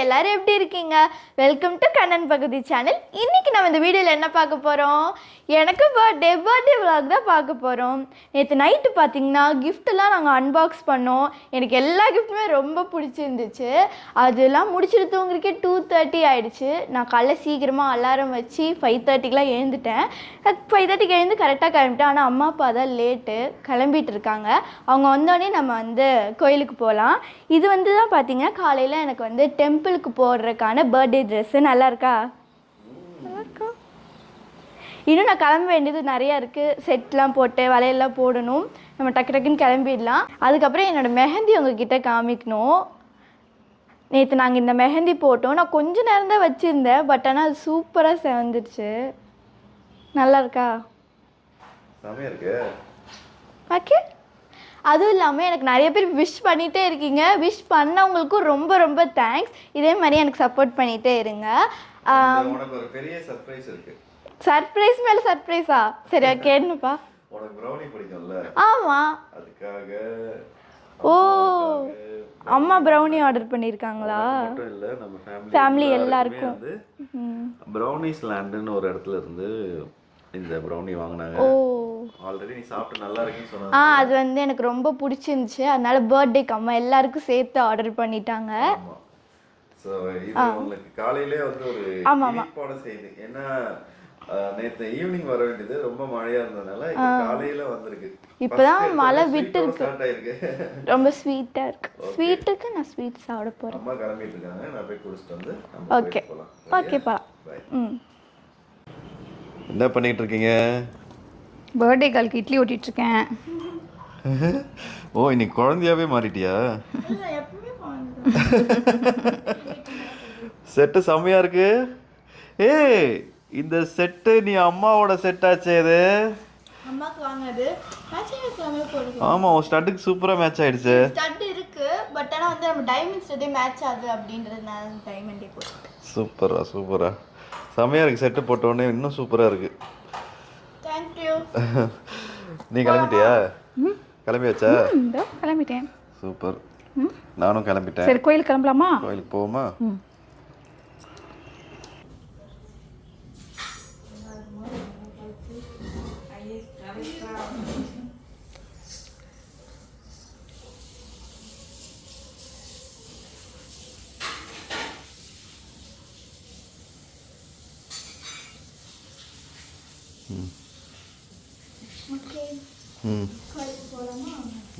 எல்லாரும் எப்படி இருக்கீங்க? வெல்கம் டு கண்ணன் பகுதி சேனல். இன்னைக்கு நம்ம இந்த வீடியோவில் என்ன பார்க்க போகிறோம்? எனக்கு பர்த்டே vlog தான் பார்க்க போகிறோம். நேற்று நைட்டு பார்த்தீங்கன்னா கிஃப்டெல்லாம் நாங்கள் அன்பாக்ஸ் பண்ணோம். எனக்கு எல்லா கிஃப்ட்டுமே ரொம்ப பிடிச்சிருந்துச்சு. அதெல்லாம் முடிச்சுட்டு தூங்குறதுக்கே 2:30 ஆகிடுச்சு. நான் காலைல சீக்கிரமாக அலாரம் வச்சு 5:30க்கெலாம் எழுந்துட்டேன். 5:30க்கு எழுந்து கரெக்டாக கிளம்பிட்டேன். ஆனால் அம்மா அப்பா தான் லேட்டு கிளம்பிட்டு இருக்காங்க. அவங்க வந்தோடனே நம்ம கோயிலுக்கு போகலாம். இது தான் பார்த்தீங்கன்னா காலையில் எனக்கு டெம்பிளுக்கு போடுறதுக்கான பர்த்டே ட்ரெஸ்ஸு. நல்லா இருக்கா? இன்னும் நான் கிளம்ப வேண்டியது நிறையா இருக்குது. செட்லாம் போட்டு வலையெல்லாம் போடணும். நம்ம டக்கு டக்குன்னு கிளம்பிடலாம். அதுக்கப்புறம் என்னோடய மெஹந்தி உங்ககிட்ட காமிக்கணும். நேற்று நாங்கள் இந்த மெஹந்தி போட்டோம். நான் கொஞ்சம் நேரம் தான் வச்சுருந்தேன். பட் ஆனால் அது சூப்பராக செவந்துருச்சு. நல்லா இருக்கா? ஓகே. அதுவும் இல்லாமல் எனக்கு நிறைய பேர் விஷ் பண்ணிகிட்டே இருக்கீங்க. விஷ் பண்ணவங்களுக்கும் ரொம்ப ரொம்ப தேங்க்ஸ். இதே மாதிரி எனக்கு சப்போர்ட் பண்ணிகிட்டே இருங்க. ஒரு பெரிய சர்ப்ரைஸ் இருக்கு. சர்ப்ரைஸ் மேலே சர்ப்ரைஸா? சரி, கேட்னுப்பா. உனக்கு ப்ரௌனி பிடிக்கும்ல? ஆமாம். அதுக்காக ஓ, அம்மா ப்ரௌனி ஆர்டர் பண்ணியிருக்காங்களா? மட்டும் இல்லை, நம்ம ஃபேமிலி எல்லாருக்கும் ப்ரௌனிஸ் லேண்டுன்னு ஒரு இடத்துல இருந்து இந்த ப்ரௌனி வாங்கினாங்க. ஓ, ஆல்ரெடி நீ சாப்பிட்டு நல்லா இருக்குன்னு சொன்னாங்க. அது எனக்கு ரொம்ப பிடிச்சிருந்துச்சு. அதனால பர்த்டேக்கு அம்மா எல்லாருக்கும் சேர்த்து ஆர்டர் பண்ணிட்டாங்க. ஸோ இது உங்களுக்கு காலையிலே ஒரு இனிப்போட செய்து. ஏன்னா நேற்று ஈவினிங் வர வேண்டியது ரொம்ப மழையா இருந்ததுனால இப்போ காலையில வந்திருக்கு. இப்போதான் மழை விட்டு இருக்கு. ரொம்ப ஸ்வீட்டா இருக்கு. ஸ்வீட்டுக்கு நான் ஸ்வீட் சாப்பிட போறேன். அம்மா கிளம்பிட்டு இருக்காங்க. நான் போய் குடிச்சிட்டு வந்து ஓகே ஓகே போலாம். என்ன பண்ணிட்டு இருக்கீங்க? பர்த்டே காலுக்கு இட்லி ஓட்டிட்டு இருக்கேன். ஓ, இன்னைக்கு குழந்தையாவே மாறிட்டியா? செட்டு செம்மையா இருக்கு. ஏய், இந்த செட்டு நீ அம்மாவோட செட் ஆச்சே. இது அம்மாக்கு வாங்குனது. மேட்சிங் எல்லாமே போடுங்க. ஆமா, உன் ஸ்டட்டுக்கு சூப்பரா மேட்ச் ஆயிடுச்சு. ஸ்டட் இருக்கு, பட் ஆனா நம்ம டைமண்ட் ஸ்டட்டே மேட்ச் ஆகுது அப்படின்றதுனால டைமண்டே போட்டுட்டேன். சூப்பரா செம்மையா இருக்கு. செட்டு போட்ட உடனே இன்னும் சூப்பரா இருக்கு. Thank you. நீ கிளம்பிட்டியா? கிளம்பியாச்சா? கிளம்பிட்டேன். சூப்பர். நானும் கிளம்பிட்டேன். சரி, கோயிலுக்கு கிளம்பலாமா? கோயிலுக்கு போவோமா?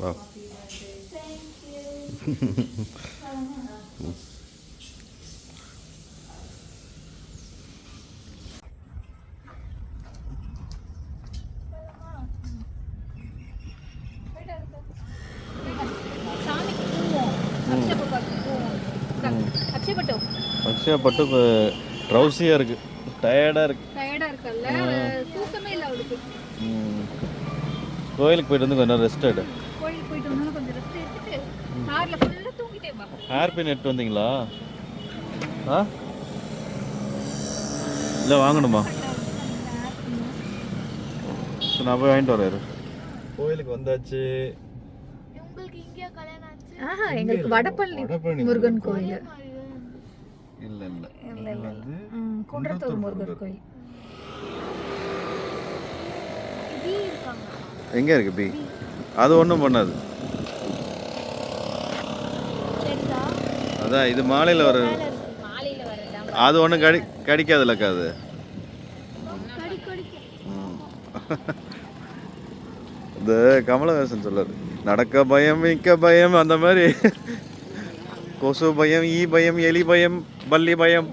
வா. அக்ஷயப்பட்டு ட்ரௌசியாக இருக்கு. டயர்டாக இருக்குல்ல? தூக்கமே இல்லை அவளுக்கு. கோயிலுக்கு போயிட்டு வந்து கொஞ்சம் ரெஸ்ட் எடு. கோயிலுக்கு போயிட்டு வந்து கொஞ்சம் ரெஸ்ட் எடுத்துட்டு கார்ல ஃபுல்லா தூங்கிட்டே வா. ஹேர் பின் எடுத்து வந்தீங்களா? இல்லை, வாங்கணுமா? நான் போய் வாங்கிட்டு வரேன். கோயிலுக்கு வந்தாச்சு. உங்களுக்கு இங்கே கல்யாணம் ஆச்சு? எங்களுக்கு வடபழனி முருகன் கோயில். இல்ல குன்றத்தூர் முருகன் கோயில். எங்க இருக்கு பி? அது ஒன்றும் பண்ணாது. அதான் இது மாலையில் வர. அது ஒன்றும் கடிக்காதுல்லக்கா. அது இந்த கமலஹாசன் சொல்லாரு, நடக்க பயம் மிக்க பயம், அந்த மாதிரி கொசு பயம், ஈ பயம், எலி பயம், பல்லி பயம்.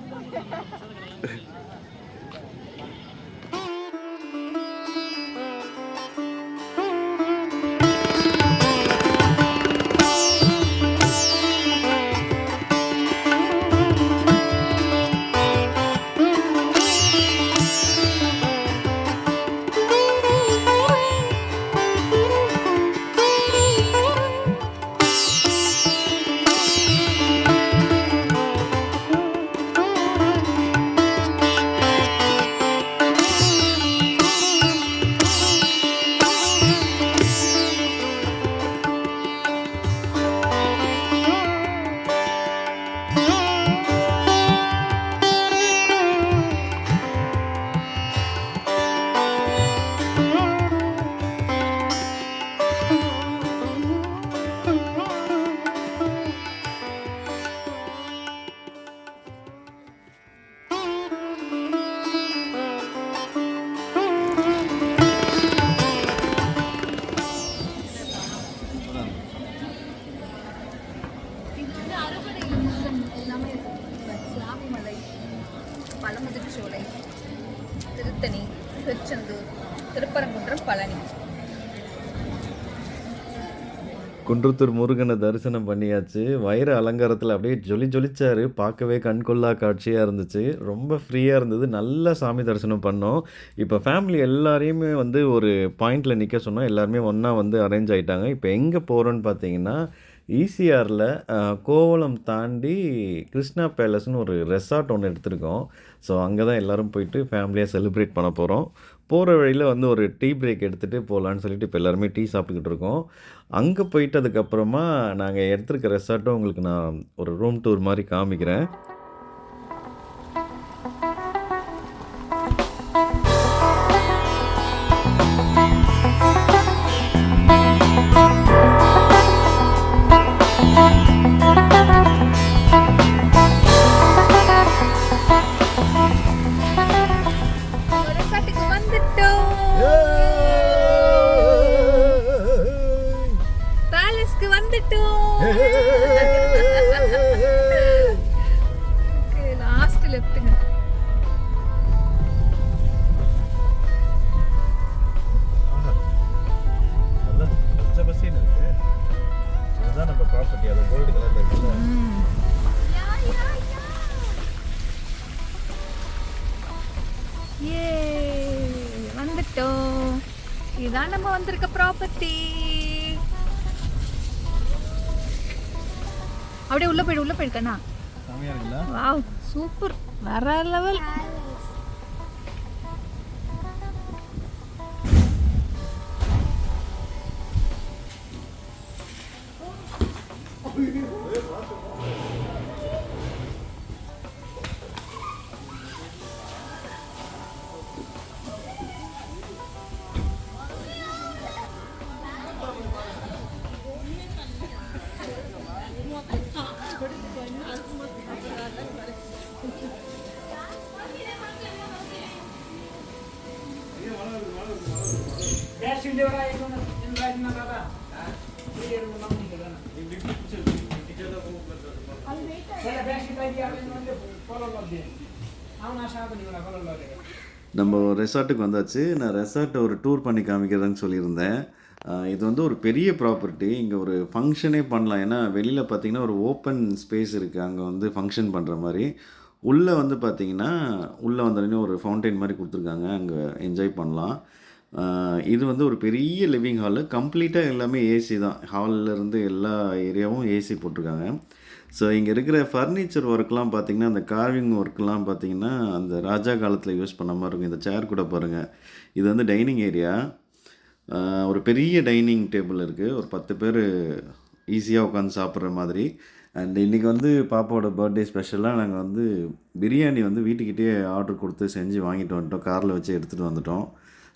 பழனி. குன்றத்தூர் முருகனை தரிசனம் பண்ணியாச்சு. வயிறு அலங்காரத்தில் அப்படியே ஜொலிச்சாரு. பார்க்கவே கண்கொள்ளா காட்சியாக இருந்துச்சு. ரொம்ப ஃப்ரீயாக இருந்தது. நல்ல சாமி தரிசனம் பண்ணோம். இப்போ ஃபேமிலி எல்லாரையுமே வந்து ஒரு பாயிண்டில் நிற்க சொன்னோம். எல்லாருமே ஒன்றா வந்து அரேஞ்ச் ஆகிட்டாங்க. இப்போ எங்கே போகிறோன்னு பார்த்தீங்கன்னா ஈசிஆரில் கோவளம் தாண்டி கிருஷ்ணா பேலஸ்னு ஒரு ரெசார்ட் ஒன்று எடுத்திருக்கோம். ஸோ அங்கே தான் எல்லோரும் போயிட்டு ஃபேமிலியாக செலிப்ரேட் பண்ண போகிறோம். போகிற வழியில் வந்து ஒரு டீ பிரேக் எடுத்துகிட்டு போகலான்னு சொல்லிட்டு இப்போ எல்லாருமே டீ சாப்பிட்டுக்கிட்டு இருக்கோம். அங்கே போயிட்டு அதுக்கப்புறமா நாங்கள் எடுத்திருக்க ரெசார்ட்டும் உங்களுக்கு நான் ஒரு ரூம் டூர் மாதிரி காமிக்கிறேன். ரெசார்ட்டுக்கு வந்துட்டோம். பேலஸ்க்கு வந்துட்டோம். லாஸ்ட் லெஃப்ட்டுங்க. இதுதான் நம்ம ப்ராப்பர்ட்டி, அது கோல்டு கலர்ல இருக்குல்ல. ஏ வந்துட்டோம். இதுதான் நம்ம வந்திருக்க ப்ராப்பர்ட்டி. அப்படியே உள்ள போயிடு கண்ணா. செமையா இருக்குல்ல? வாவ் சூப்பர், வேற லெவல். நம்ம ரெசார்ட்டுக்கு வந்தாச்சு. நான் ரெசார்ட்டை ஒரு டூர் பண்ணி காமிக்கிறேன்னு சொல்லியிருந்தேன். இது வந்து ஒரு பெரிய ப்ராப்பர்ட்டி. இங்கே ஒரு ஃபங்க்ஷனே பண்ணலாம். ஏன்னா வெளியில் பார்த்தீங்கன்னா ஒரு ஓப்பன் ஸ்பேஸ் இருக்குது. அங்கே வந்து ஃபங்க்ஷன் பண்ணுற மாதிரி. உள்ளே வந்து பார்த்தீங்கன்னா உள்ளே வந்தோடனே ஒரு ஃபவுண்டைன் மாதிரி கொடுத்துருக்காங்க. அங்கே என்ஜாய் பண்ணலாம். இது வந்து ஒரு பெரிய லிவிங் ஹாலு. கம்ப்ளீட்டாக எல்லாமே ஏசி தான். ஹால்லேருந்து எல்லா ஏரியாவும் ஏசி போட்டிருக்காங்க. ஸோ இங்கே இருக்கிற ஃபர்னிச்சர் ஒர்க்லாம் பார்த்திங்கன்னா அந்த கார்விங் ஒர்க்லாம் பார்த்திங்கன்னா அந்த ராஜா காலத்தில் யூஸ் பண்ண மாதிரி இருக்கும். இந்த சேர் கூட பாருங்கள். இது வந்து டைனிங் ஏரியா. ஒரு பெரிய டைனிங் டேபிள் இருக்குது. ஒரு 10 பேர் ஈஸியாக உட்காந்து சாப்பிட்ற மாதிரி. அண்ட் இன்றைக்கி வந்து பாப்பாவோட பர்த்டே ஸ்பெஷலாக நாங்கள் வந்து பிரியாணி வந்து வீட்டுக்கிட்டே ஆர்டர் கொடுத்து செஞ்சு வாங்கிட்டு வந்துட்டோம். காரில் வச்சு எடுத்துகிட்டு வந்துட்டோம்.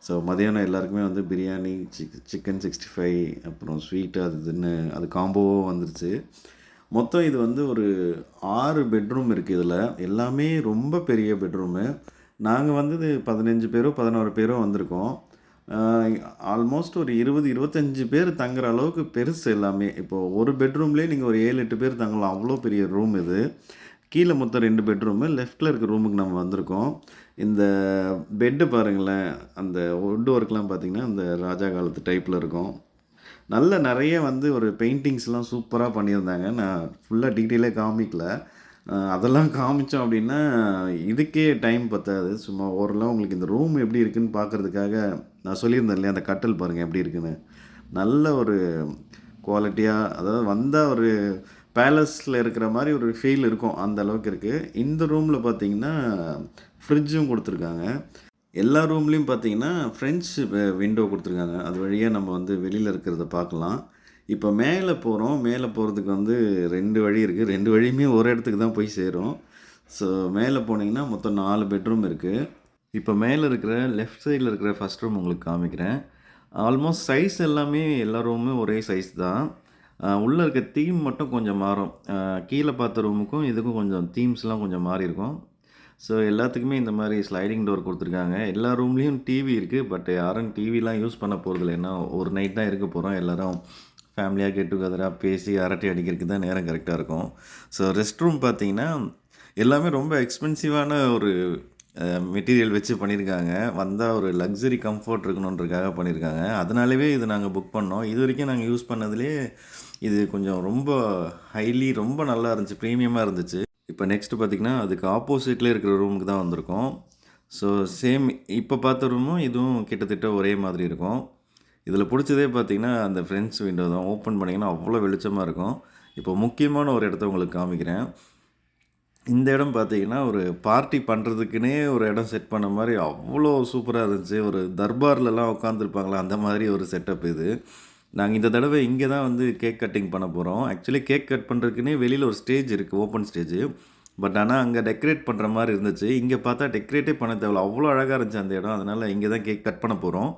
ஸோ மதியானம் எல்லாருக்குமே வந்து பிரியாணி, சிக்கன் 65 அப்புறம் ஸ்வீட்டு அது இதுன்னு அது காம்போவாக வந்துருச்சு. மொத்தம் இது வந்து ஒரு 6 பெட்ரூம் இருக்குது. இதில் எல்லாமே ரொம்ப பெரிய பெட்ரூமு. நாங்கள் வந்து 15 பேரோ 11 பேரோ வந்திருக்கோம். ஆல்மோஸ்ட் ஒரு 20-25 பேர் தங்குற அளவுக்கு பெருசு எல்லாமே. இப்போது ஒரு பெட்ரூம்லேயே நீங்கள் ஒரு 7-8 பேர் தங்கலாம். அவ்வளோ பெரிய ரூம் இது. கீழே மொத்தம் 2 பெட்ரூமு. லெஃப்ட்டில் இருக்க ரூமுக்கு நம்ம வந்திருக்கோம். இந்த பெட்டு பாருங்களேன். அந்த வுட் ஒர்க்லாம் பார்த்திங்கன்னா இந்த ராஜா காலத்து டைப்பில் இருக்கும். நிறைய வந்து ஒரு பெயிண்டிங்ஸ்லாம் சூப்பராக பண்ணியிருந்தாங்க. நான் ஃபுல்லாக டீட்டெயிலே காமிக்கல. அதெல்லாம் காமித்தோம் அப்படின்னா இதுக்கே டைம் பத்தாது. சும்மா ஓரளவு உங்களுக்கு இந்த ரூம் எப்படி இருக்குதுன்னு பார்க்குறதுக்காக நான் சொல்லியிருந்தேன் இல்லையா, அந்த கட்டில் பாருங்கள் எப்படி இருக்குன்னு. நல்ல ஒரு குவாலிட்டியாக, அதாவது வந்தால் ஒரு பேலஸில் இருக்கிற மாதிரி ஒரு ஃபீல் இருக்கும். அந்த அளவுக்கு இருக்குது. இந்த ரூமில் பார்த்திங்கன்னா ஃப்ரிட்ஜும் கொடுத்துருக்காங்க. எல்லா ரூம்லேயும் பார்த்தீங்கன்னா ஃப்ரெஞ்ச் விண்டோ கொடுத்துருக்காங்க. அது வழியாக நம்ம வந்து வெளியில் இருக்கிறத பார்க்கலாம். இப்போ மேலே போகிறோம். மேலே போகிறதுக்கு வந்து 2 வழி இருக்குது. 2 வழியுமே ஒரு இடத்துக்கு தான் போய் சேரும். ஸோ மேலே போனீங்கன்னா மொத்தம் 4 பெட்ரூம் இருக்குது. இப்போ மேலே இருக்கிற லெஃப்ட் சைடில் இருக்கிற ஃபஸ்ட் ரூம் உங்களுக்கு காமிக்கிறேன். ஆல்மோஸ்ட் சைஸ் எல்லாமே எல்லா ரூமுமே ஒரே சைஸ் தான். உள்ளே இருக்க தீம் மட்டும் கொஞ்சம் மாறும். கீழே பார்த்த ரூமுக்கும் இதுக்கும் கொஞ்சம் தீம்ஸ்லாம் கொஞ்சம் மாறி இருக்கும். ஸோ எல்லாத்துக்குமே இந்த மாதிரி ஸ்லைடிங் டோர் கொடுத்துருக்காங்க. எல்லா ரூம்லேயும் டிவி இருக்குது. பட் யாரும் டிவிலாம் யூஸ் பண்ண போகிறதில்ல. ஏன்னா ஒரு நைட் தான் இருக்க போகிறோம். எல்லோரும் ஃபேமிலியாக கெட் டுகெதராக பேசி அரட்டை அடிக்கிறதுக்கு தான் நேரம் கரெக்டாக இருக்கும். ஸோ ரெஸ்ட் ரூம் பார்த்திங்கன்னா எல்லாமே ரொம்ப எக்ஸ்பென்சிவான ஒரு மெட்டீரியல் வச்சு பண்ணியிருக்காங்க. வந்தால் ஒரு லக்ஸரி கம்ஃபர்ட் இருக்கணுன்றதுக்காக பண்ணியிருக்காங்க. அதனாலவே இது நாங்கள் புக் பண்ணோம். இது வரைக்கும் நாங்கள் யூஸ் பண்ணதுலேயே இது கொஞ்சம் ரொம்ப ரொம்ப நல்லா இருந்துச்சு, ப்ரீமியமாக இருந்துச்சு. இப்போ நெக்ஸ்ட்டு பார்த்திங்கன்னா அதுக்கு ஆப்போசிட்லேயே இருக்கிற ரூமுக்கு தான் வந்திருக்கோம். ஸோ சேம் இப்போ பார்த்த ரூமும் இதுவும் கிட்டத்தட்ட ஒரே மாதிரி இருக்கும். இதில் பிடிச்சதே பார்த்திங்கன்னா அந்த ஃப்ரெண்ட்ஸ் விண்டோ தான். ஓப்பன் பண்ணிங்கன்னா அவ்வளோ வெளிச்சமாக இருக்கும். இப்போ முக்கியமான ஒரு இடத்த உங்களுக்கு காமிக்கிறேன். இந்த இடம் பார்த்திங்கன்னா ஒரு பார்ட்டி பண்ணுறதுக்குன்னே ஒரு இடம் செட் பண்ண மாதிரி அவ்வளோ சூப்பராக இருந்துச்சு. ஒரு தர்பார்லலாம் உட்காந்துருப்பாங்களா அந்த மாதிரி ஒரு செட்டப் இது. நாங்கள் இந்த தடவை இங்கே தான் வந்து கேக் கட்டிங் பண்ண போகிறோம். ஆக்சுவலி கேக் கட் பண்ணுறதுக்குன்னே வெளியில் ஒரு ஸ்டேஜ் இருக்குது, ஓப்பன் ஸ்டேஜ். பட் ஆனால் அங்கே டெக்கரேட் பண்ணுற மாதிரி இருந்துச்சு. இங்கே பார்த்தா டெக்கரேட்டே பண்ண தேவையில்ல, அவ்வளோ அழகாக இருந்துச்சு அந்த இடம். அதனால் இங்கே தான் கேக் கட் பண்ண போகிறோம்.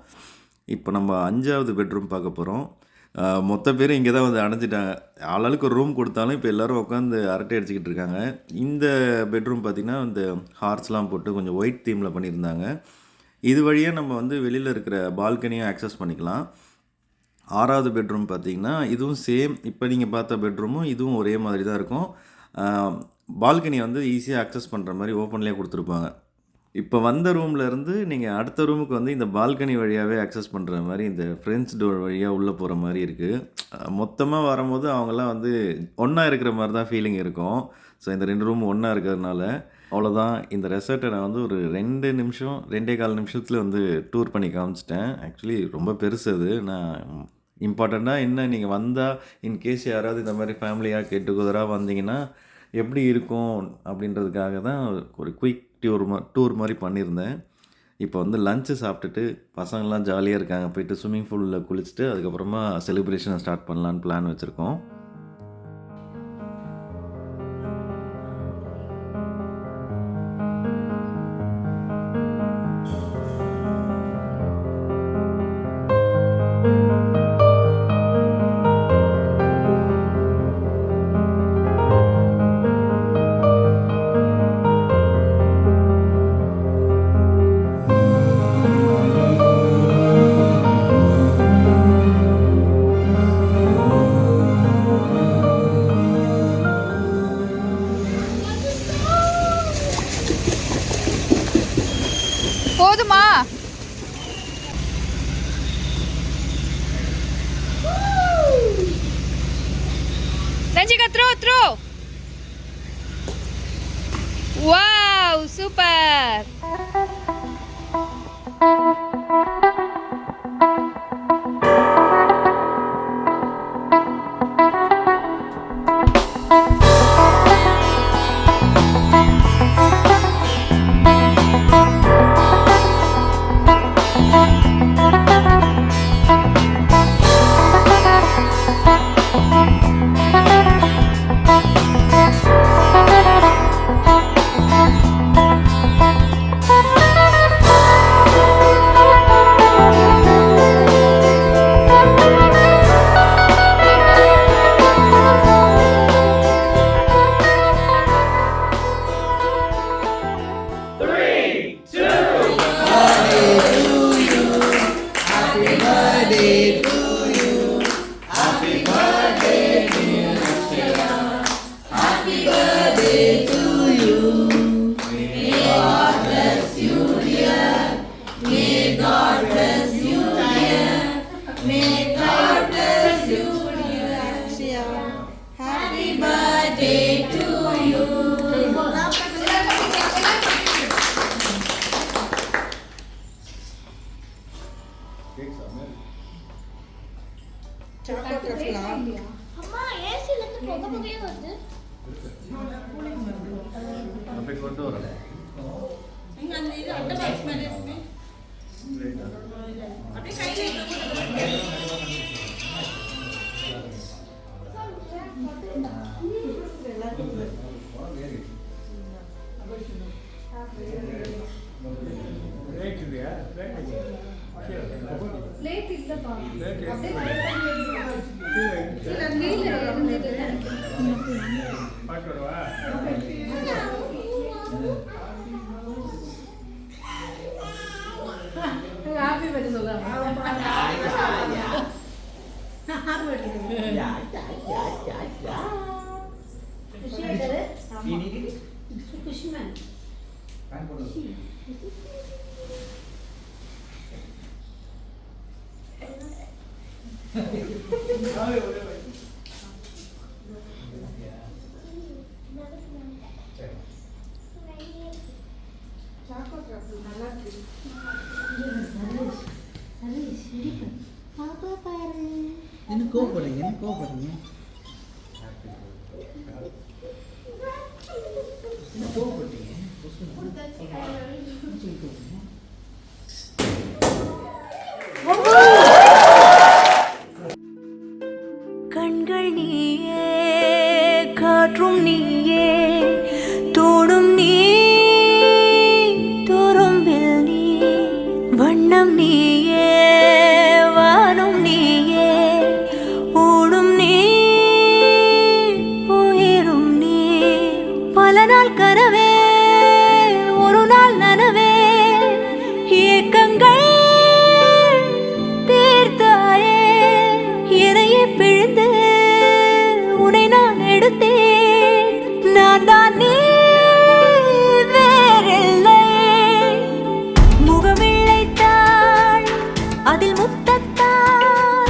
இப்போ நம்ம 5வது பெட்ரூம் பார்க்க போகிறோம். மொத்த பேரும் இங்கே தான் வந்து அடைஞ்சிட்டாங்க. ஆளாளுக்கு ஒரு ரூம் கொடுத்தாலும் இப்போ எல்லோரும் உட்காந்து அரட்டை அடிச்சுக்கிட்டு இருக்காங்க. இந்த பெட்ரூம் பார்த்திங்கன்னா இந்த ஹார்ஸ்லாம் போட்டு கொஞ்சம் ஒயிட் தீமில் பண்ணியிருந்தாங்க. இது வழியாக நம்ம வந்து வெளியில் இருக்கிற பால்கனியை ஆக்சஸ் பண்ணிக்கலாம். 6வது பெட்ரூம் பார்த்திங்கன்னா இதுவும் சேம், இப்போ நீங்கள் பார்த்த பெட்ரூமும் இதுவும் ஒரே மாதிரி தான் இருக்கும். பால்கனியை வந்து ஈஸியாக ஆக்சஸ் பண்ணுற மாதிரி ஓப்பன்லேயே கொடுத்துருப்பாங்க. இப்போ வந்த ரூம்லேருந்து நீங்கள் அடுத்த ரூமுக்கு வந்து இந்த பால்கனி வழியாகவே ஆக்சஸ் பண்ணுற மாதிரி இந்த ஃப்ரெண்ட்ஸ் டோர் வழியாக உள்ளே போகிற மாதிரி இருக்குது. மொத்தமாக வரும்போது அவங்கெல்லாம் வந்து ஒன்றா இருக்கிற மாதிரி தான் ஃபீலிங் இருக்கும். ஸோ இந்த 2 ரூம் ஒன்றா இருக்கிறதுனால அவ்வளோதான். இந்த ரெசார்ட்டை நான் வந்து ஒரு 2 நிமிஷம் 2.25 நிமிஷத்தில் வந்து டூர் பண்ணி காமிச்சிட்டேன். ஆக்சுவலி ரொம்ப பெருசு அது. நான் இம்பார்ட்டண்ட்டாக என்ன, நீங்கள் வந்தால் இன்கேஸ் யாராவது இந்த மாதிரி ஃபேமிலியாக கெட் டுகெதராக வந்தீங்கன்னா எப்படி இருக்கும் அப்படின்றதுக்காக தான் ஒரு குயிக் டூர் மாதிரி பண்ணியிருந்தேன். இப்போ வந்து லஞ்சு சாப்பிட்டுட்டு பசங்கள்லாம் ஜாலியாக இருக்காங்க. போயிட்டு ஸ்விம்மிங் பூலில் குளிச்சுட்டு அதுக்கப்புறமா செலிப்ரேஷனை ஸ்டார்ட் பண்ணலான்னு பிளான் வச்சுருக்கோம். போதுமா? ரஞ்சிகா த்ரோ. Wow, super. அம்மா ஏசில இருந்து புகை புகையே வருது. அப்படி கொண்டு வரல. இங்க அந்த இது அட்ட பாக்ஸ் மேல இருக்கு. அப்படியே கையில லேட் இல்லப்பா. அப்படியே இல்ல நீல இருந்தது நினைக்கிறேன். பாக்கறவா? ஹாப்பி பர்த்டே சொல்லுங்க. Happy birthday. யா. खुशी है खुशमन என்ன கோவப்படுறீங்க என்ன கோவப்படுறீங்க என்ன கோவப்பட்டீங்க கண்கள் நீயே காற்றும் நீயே தோடும் நீ துரும்பில் நீ வண்ணம் நீயே வானும் நீயே ஊடும் நீ உயிரும் நீ பல நாள் கனவே ஒரு நாள் நனவே ஏக்கங்கள் தீர்த்தாயே என்னையே பிழிந்து உன்னை நான் எடுத்தேன் நான் தான் நீ வேறில்லை முகமில்லைத்தான் அதில் முத்தத்தான்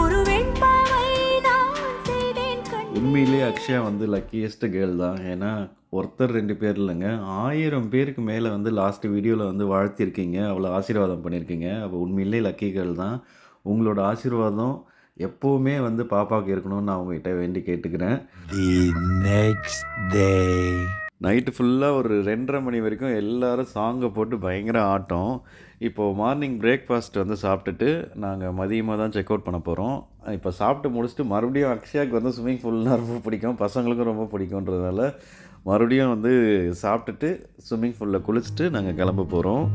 ஒரு வெண்பாவை நான் செய்தேன் கண் உண்மையிலே அக்ஷயா வந்து லக்கியஸ்ட் கேர்ள் தான். ஏன்னா ஒருத்தர் 2 பேர் இல்லைங்க, 1000 பேருக்கு மேலே வந்து லாஸ்ட் வீடியோவில் வந்து வாழ்த்திருக்கீங்க, அவ்வளோ ஆசீர்வாதம் பண்ணியிருக்கீங்க. அப்போ உண்மையிலே லக்கி கேர்ள் தான். உங்களோட ஆசீர்வாதம் எப்போவுமே வந்து பாப்பாவுக்கு இருக்கணும்னு நான் உங்ககிட்ட வேண்டி கேட்டுக்கிறேன். The next day. நைட்டு ஃபுல்லாக ஒரு 2:30 மணி வரைக்கும் எல்லாரும் சாங்கை போட்டு பயங்கர ஆட்டம். இப்போது மார்னிங் பிரேக்ஃபாஸ்ட் வந்து சாப்பிட்டுட்டு நாங்கள் மதியமாக தான் செக் அவுட் பண்ண போகிறோம். இப்போ சாப்பிட்டு முடிச்சுட்டு மறுபடியும் அக்ஷயாவுக்கு வந்து ஸ்விம்மிங் பூல்னால் ரொம்ப பிடிக்கும், பசங்களுக்கும் ரொம்ப பிடிக்குன்றதால மறுபடியும் வந்து சாப்பிட்டுட்டு ஸ்விம்மிங் பூலில் குளிச்சுட்டு நாங்கள் கிளம்ப போகிறோம்.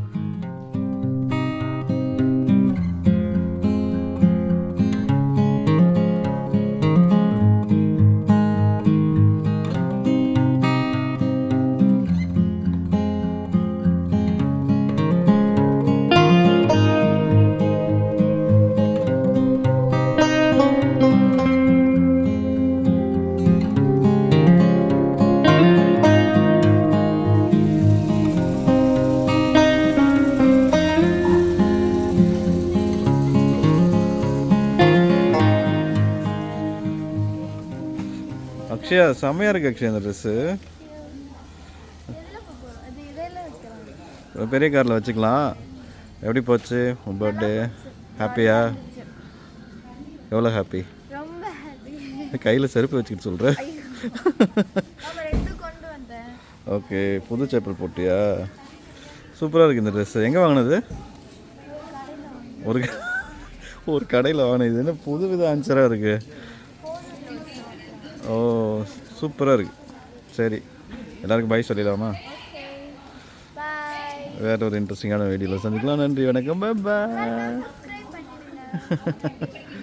அக்ஷயா செம்மையாக இருக்குது அக்ஷயா இந்த ட்ரெஸ்ஸு. பெரிய காரில் வச்சுக்கலாம். எப்படி போச்சு உன் பர்த்டே? ஹாப்பியா? எவ்வளோ ஹாப்பி? ரொம்ப ஹாப்பி. கையில் செருப்பு வச்சுக்கிட்டு சொல்கிறேன். நம்ம 2 கொண்டு வந்தேன். ஓகே, புது செப்பல் போட்டியா? சூப்பராக இருக்குது இந்த ட்ரெஸ்ஸு. எங்கே வாங்கினது? ஒரு கடையில் வாங்கினது. இது என்ன புது வித ஆன்சராக இருக்குது. ஓ சூப்பராக இருக்குது. சரி, எல்லாருக்கும் பாய் சொல்லிடலாமா? பாய். வேறு ஒரு இன்ட்ரெஸ்டிங்கான வீடியோவில் சந்திக்கலாம். நன்றி, வணக்கம், பாய். சப்ஸ்கிரைப் பண்ணிடுங்க.